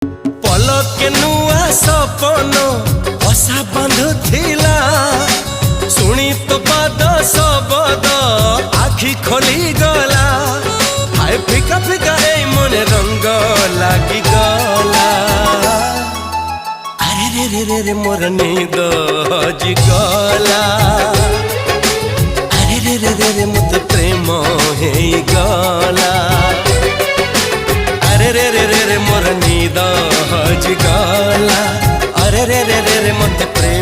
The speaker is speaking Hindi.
पलके नुआ सपन बसा बांधुथिला शुणी तो पाद शबद आखि खोली गला हाय फिका फिका ए मने रंग लागी गला अरे रे रे रे रे मोर नींद हजि गला अरे रे रे रे रे मत प्रेम हे गला अरे रे रे रे रे मोर नींद हजि गला अरे रे रे रे रे मत प्रेम